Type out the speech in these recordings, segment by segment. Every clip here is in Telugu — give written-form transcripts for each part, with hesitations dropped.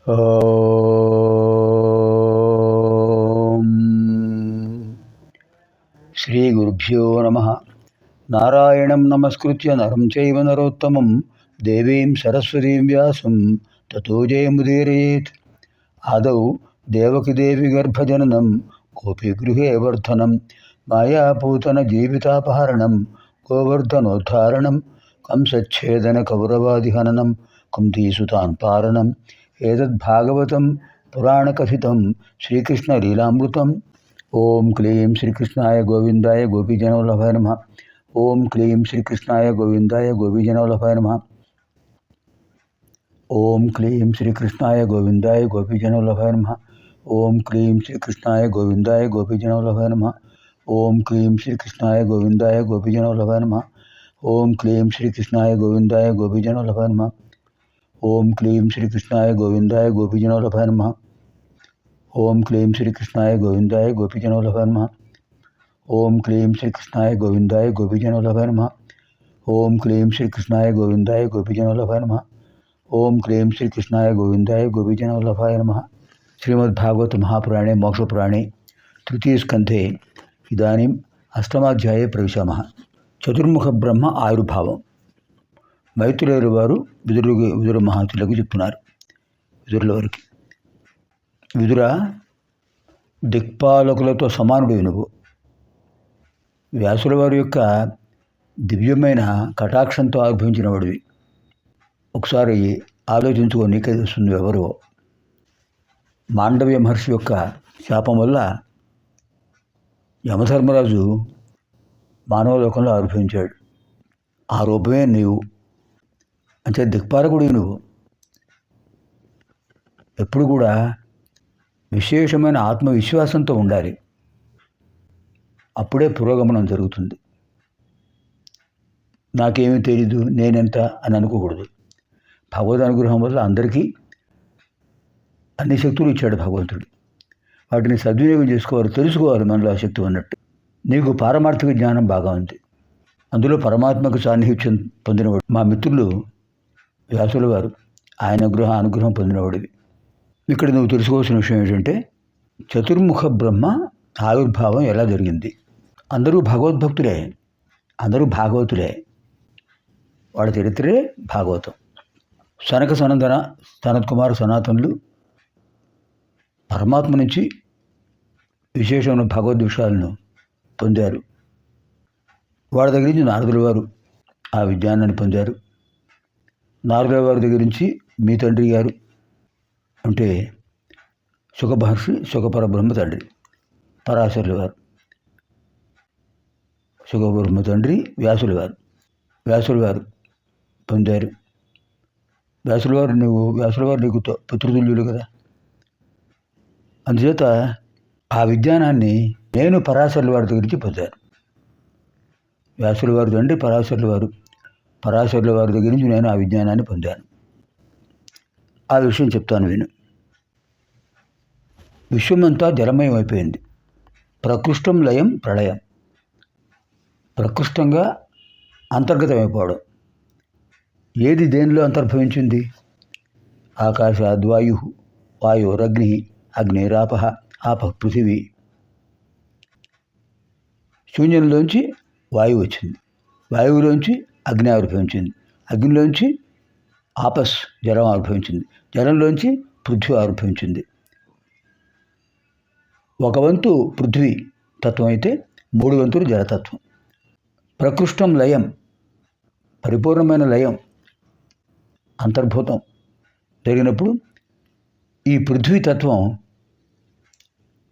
ఓం శ్రీ గురుభ్యో నమః. నారాయణం నమస్కృత్య నరం చైవ నరోత్తమం దేవీం సరస్వతీం వ్యాసం తతో జయముదీరయేత్. ఆదౌ దేవకీదేవి గర్భజననం గోపీగృహే వర్ధనం మాయాపూతన జీవితాపహరణం గోవర్ధనోద్ధారణం కంసచ్ఛేదన కౌరవాదిహననం కుంతీసుతాన్ పారణం. ఏతద్భాగవతం పురాణకథితం శ్రీకృష్ణలీలామృతం. ఓం క్లీం శ్రీకృష్ణాయ గోవిందాయ గోపీజనవల్లభాయ నమః. ఓం క్లీం శ్రీకృష్ణాయ గోవిందాయ గోపీజనవల్లభాయ నమః. ఓం క్లీం శ్రీకృష్ణాయ గోవిందాయ గోపీజనవల్లభాయ నమః. ఓం క్లీం శ్రీకృష్ణాయ గోవిందాయ గోపీజనవల్లభాయ నమః. ఓం క్లీం శ్రీకృష్ణాయ గోవిందాయ గోపీజనవల్లభాయ నమః. ఓం క్లీం శ్రీకృష్ణాయ గోవిందాయ గోపీజనవల్లభాయ నమః. ఓం క్లీం శ్రీకృష్ణాయ గోవిందాయ గోపీజనవల్లభాయ నమః. ఓం క్లీం శ్రీకృష్ణాయ గోవిందాయ గోపీజనవల్లభాయ నమః. ఓం క్లీం శ్రీకృష్ణాయ గోవిందాయ గోపీజనవల్లభాయ నమః. ఓం క్లీం శ్రీకృష్ణాయ గోవిందాయ గోపీజనవల్లభాయ నమః. ఓం క్లీం శ్రీకృష్ణాయ గోవిందాయ గోపీజనవల్లభాయ నమః. శ్రీమద్భాగవత మహాపురాणे మోక్షపురాणे తృతీయస్కంధే ఇదానీం అష్టమాధ్యాయే ప్రవిశామः. చతుర్ముఖ బ్రహ్మ ఆవిర్భావం. మైత్రేయుల వారు విదుర మహాతులకు చెప్తున్నారు. విదురుల వారికి, విదుర, దిక్పాలకులతో సమానుడివి నువ్వు. వ్యాసుల వారి యొక్క దివ్యమైన కటాక్షంతో ఆవిర్భవించిన వాడివి. ఒకసారి ఆలోచించుకో, నీకే తెలుస్తుంది ఎవరో. మాండవ్య మహర్షి యొక్క శాపం వల్ల యమధర్మరాజు మానవలోకంలో ఆవిర్భవించాడు. ఆ రూపమే నీవు. అంటే దిక్పాలకుడివి నువ్వు. ఎప్పుడు కూడా విశేషమైన ఆత్మవిశ్వాసంతో ఉండాలి. అప్పుడే పురోగమనం జరుగుతుంది. నాకేమీ తెలీదు, నేనెంత అని అనుకోకూడదు. భగవద్ అనుగ్రహం వల్ల అందరికీ అన్ని శక్తులు ఇచ్చాడు భగవంతుడు. వాటిని సద్వినియోగం చేసుకోవాలి, తెలుసుకోవాలి మనలో ఆ శక్తి ఉన్నట్టు. నీకు పారమార్థిక జ్ఞానం బాగా ఉంది. అందులో పరమాత్మకు సాన్నిహిత్యం పొందినవాడు మా మిత్రులు వ్యాసుల వారు. ఆయన అనుగ్రహం పొందినవాడివి. ఇక్కడ నువ్వు తెలుసుకోవాల్సిన విషయం ఏంటంటే, చతుర్ముఖ బ్రహ్మ ఆవిర్భావం ఎలా జరిగింది. అందరూ భగవద్భక్తులే, అందరూ భాగవతులే. వాళ్ళ చరిత్రే భాగవతం. సనక సనత్ కుమార సనాతనులు పరమాత్మ నుంచి విశేషమైన భగవద్ విషయాలను పొందారు. వాళ్ళ దగ్గర నుంచి నారదుల వారు ఆ విజ్ఞానాన్ని పొందారు. నారదుల వారి దగ్గర నుంచి మీ తండ్రి గారు అంటే సుఖమహర్షి, సుఖపరబ్రహ్మ తండ్రి పరాశరుల వారు, సుఖపరబ్రహ్మ తండ్రి వ్యాసుల వారు పొందారు. వ్యాసుల వారు నీకు పితృతుల్యులు కదా. అందుచేత ఆ విజ్ఞానాన్ని నేను పరాశరుల వారి దగ్గర నుంచి పొందాను. వ్యాసుల వారి తండ్రి పరాశరుల వారి దగ్గర నుంచి నేను ఆ విజ్ఞానాన్ని పొందాను. ఆ విషయం చెప్తాను విను. విశ్వమంతా జలమయం అయిపోయింది. ప్రకృష్టం లయం ప్రళయం. ప్రకృష్టంగా అంతర్గతమైపోవడం. ఏది దేనిలో అంతర్భవించింది? ఆకాశాద్వాయు, వాయోరగ్ని, అగ్నిరాప, ఆప పృథివీ. శూన్యంలోంచి వాయువు వచ్చింది, వాయువులోంచి అగ్ని ఆవిర్భవించింది, అగ్నిలోంచి ఆపస్ జలం ఆవిర్భవించింది, జలంలోంచి పృథ్వీ ఆవిర్భవించింది. ఒక వంతు పృథ్వీ తత్వం అయితే 3 వంతులు జలతత్వం. ప్రకృష్టం లయం, పరిపూర్ణమైన లయం అంతర్భూతం జరిగినప్పుడు ఈ పృథ్వీతత్వం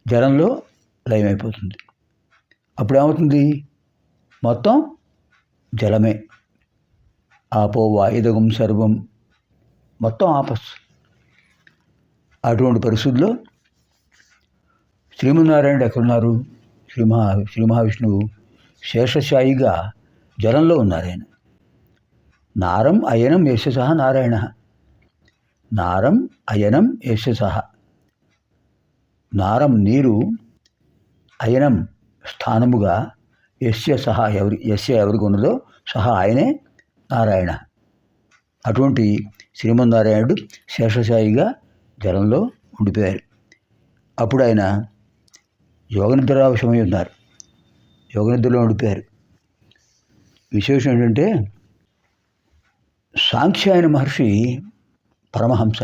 జలంలో లయమైపోతుంది. అప్పుడు ఏమవుతుంది? మొత్తం జలమే. ఆపో వాయుదగం సర్వం, మొత్తం ఆపస్. అటువంటి పరిస్థితుల్లో శ్రీమన్నారాయణుడు ఎక్కడున్నారు? శ్రీ మహావిష్ణువు శేషశాయిగా జలంలో ఉన్నారు. ఆయన నారం అయనం యశస నారాయణ. నారం అయనం యశస. నారం నీరు, అయనం స్థానముగా, ఎవరికి ఉన్నదో సహా ఆయనే నారాయణ. అటువంటి శ్రీమన్నారాయణుడు శేషశాయిగా జలంలో ఉండిపోయారు. అప్పుడు ఆయన యోగనిద్రావశమై ఉన్నారు. యోగనిద్రలో ఉండిపోయారు. విశేషం ఏంటంటే సాంఖ్యాయన మహర్షి పరమహంస.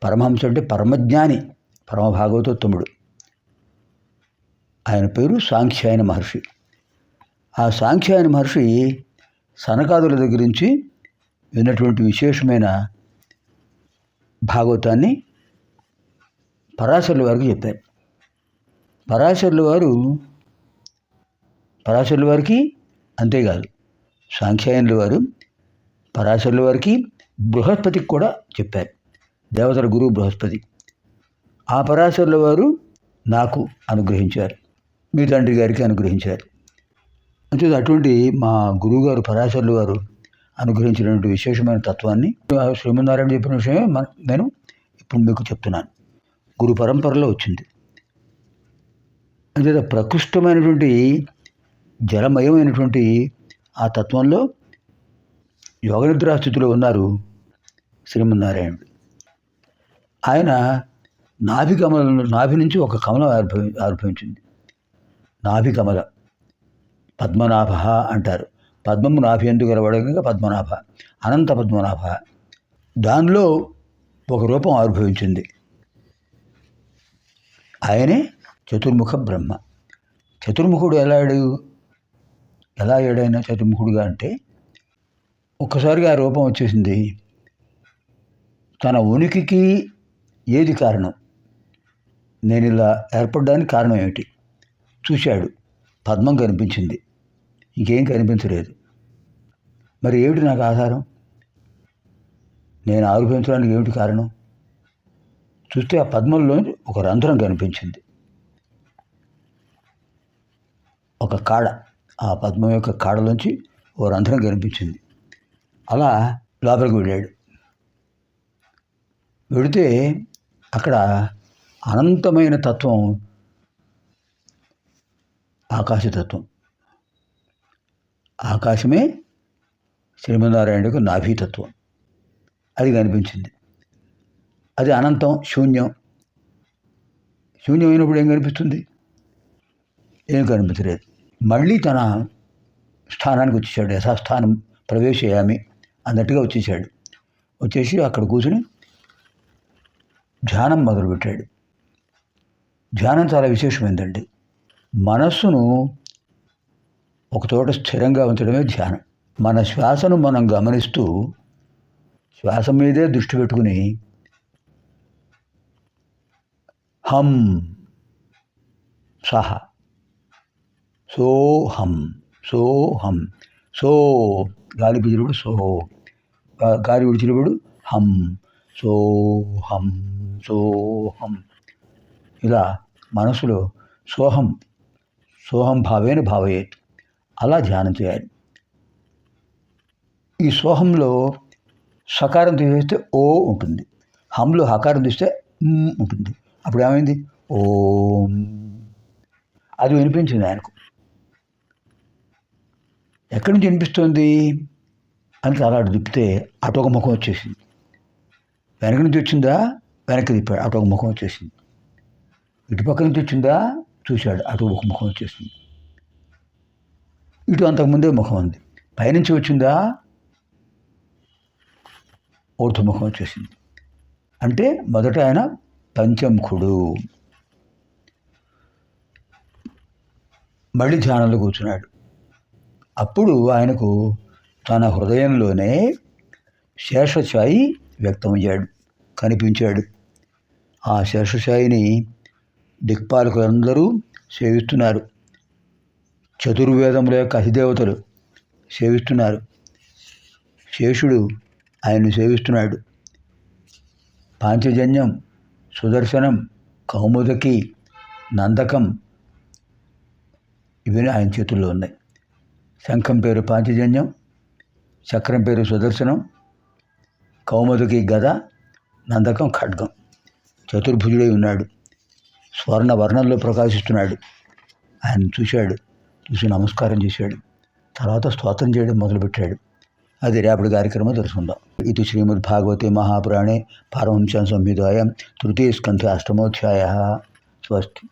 పరమహంస అంటే పరమజ్ఞాని, పరమ భాగవతోత్తముడు. ఆయన పేరు సాంఖ్యాయన మహర్షి. ఆ సాంఖ్యాయన మహర్షి సనకాదుల దగ్గర నుంచి విన్నటువంటి విశేషమైన భాగవతాన్ని పరాశరుల వారికి చెప్పారు. పరాశరుల వారికి అంతేకాదు, సాంఖ్యాయనుల వారు పరాశరుల వారికి బృహస్పతికి కూడా చెప్పారు. దేవతల గురువు బృహస్పతి. ఆ పరాశరుల వారు నాకు అనుగ్రహించారు, మీ తండ్రి గారికి అనుగ్రహించారు. అంటే అటువంటి మా గురువుగారు పరాశరుల వారు అనుగ్రహించినటువంటి విశేషమైన తత్వాన్ని శ్రీమన్నారాయణ చెప్పిన విషయమే నేను ఇప్పుడు మీకు చెప్తున్నాను. గురు పరంపరలో వచ్చింది. అంటే ప్రకృష్టమైనటువంటి జలమయమైనటువంటి ఆ తత్వంలో యోగనిద్రాస్థితిలో ఉన్నారు శ్రీమన్నారాయణుడు. ఆయన నాభి నుంచి ఒక కమలం ఆవిర్భవించింది. నాభి కమల పద్మనాభ అంటారు. పద్మము నాభి ఎందుకు గలవాడు కనుక పద్మనాభ, అనంత పద్మనాభ. దానిలో ఒక రూపం ఆవిర్భవించింది. ఆయనే చతుర్ముఖ బ్రహ్మ. చతుర్ముఖుడు ఎలా అయ్యాడైనా చతుర్ముఖుడుగా అంటే ఒక్కసారిగా ఆ రూపం వచ్చేసింది. తన ఉనికికి ఏది కారణం, నేను ఇలా ఏర్పడడానికి కారణం ఏమిటి చూశాడు. పద్మం కనిపించింది, ఇంకేం కనిపించలేదు. మరి ఏమిటి నాకు ఆధారం, నేను ఆవిర్భవించడానికి ఏమిటి కారణం చూస్తే ఆ పద్మంలో ఒక రంధ్రం కనిపించింది, ఒక కాడ. ఆ పద్మం యొక్క కాడలోంచి ఓ రంధ్రం కనిపించింది. అలా లోపలికి వెళ్ళాడు. వెళితే అక్కడ అనంతమైన తత్వం, ఆకాశతత్వం. ఆకాశమే శ్రీమన్నారాయణుడికి నాభీతత్వం. అది కనిపించింది. అది అనంతం, శూన్యం. శూన్యమైనప్పుడు ఏం కనిపిస్తుంది, ఏం కనిపించలేదు. మళ్ళీ తన స్థానానికి వచ్చేసాడు. యథాస్థానం ప్రవేశయామి అన్నట్టుగా వచ్చేసాడు. వచ్చేసి అక్కడ కూర్చుని ధ్యానం మొదలుపెట్టాడు. ధ్యానం చాలా విశేషమైందండి. మనస్సును ఒకచోట స్థిరంగా ఉంచడమే ధ్యానం. మన శ్వాసను మనం గమనిస్తూ శ్వాస మీదే దృష్టి పెట్టుకుని హం సహ సోహం సోహం సో గాలి పీల్చినప్పుడు సో, గాలి విడిచినప్పుడు హం సోహం సోహం. ఇలా మనసులో సోహం సోహం భావేన భావయేత్, అలా ధ్యానం చేయాలి. ఈ సోహంలో సకారం తీసేస్తే ఓ ఉంటుంది, హంలో హకారం తీస్తే ఉంటుంది. అప్పుడు ఏమైంది, ఓం. అది వినిపించింది ఆయనకు. ఎక్కడి నుంచి వినిపిస్తుంది అని చాలా తిప్పితే అటు ఒక ముఖం వచ్చేసింది. వెనక నుంచి వచ్చిందా, వెనక్కి తిప్పాడు, అటు ఒక ముఖం వచ్చేసింది. ఇటుపక్క నుంచి వచ్చిందా చూశాడు, అటు ఒక ముఖం వచ్చేసింది. ఇటు అంతకుముందే ముఖం ఉంది. పైనుంచి వచ్చిందా, ఊర్ధ్వముఖం వచ్చేసింది. అంటే మొదట ఆయన పంచముఖుడు. మళ్ళీ ధ్యానంలో కూర్చున్నాడు. అప్పుడు ఆయనకు తన హృదయంలోనే శేషశాయి వ్యక్తమయ్యాడు, కనిపించాడు. ఆ శేషశాయిని దిక్పాలకులందరూ సేవిస్తున్నారు. చతుర్వేదముల యొక్క అధిదేవతలు సేవిస్తున్నారు. శేషుడు ఆయన్ని సేవిస్తున్నాడు. పాంచజన్యం, సుదర్శనం, కౌముదకి, నందకం ఇవన్నీ ఆయన చేతుల్లో ఉన్నాయి. శంఖం పేరు పాంచజన్యం, చక్రం పేరు సుదర్శనం, కౌముదకి గద, నందకం ఖడ్గం. చతుర్భుజుడై ఉన్నాడు. స్వర్ణ వర్ణంలో ప్రకాశిస్తున్నాడు. ఆయన చూశాడు. చూసి నమస్కారం చేశాడు. తర్వాత స్తోత్రం చేయడం మొదలుపెట్టాడు. అది రేపటి కార్యక్రమం తెలుసుకుందాం. ఇది శ్రీమద్భాగవతే మహాపురాణే పారమహంస్యాం సంహితాయాం తృతీయ స్కంధే అష్టమోధ్యాయ. స్వస్తి.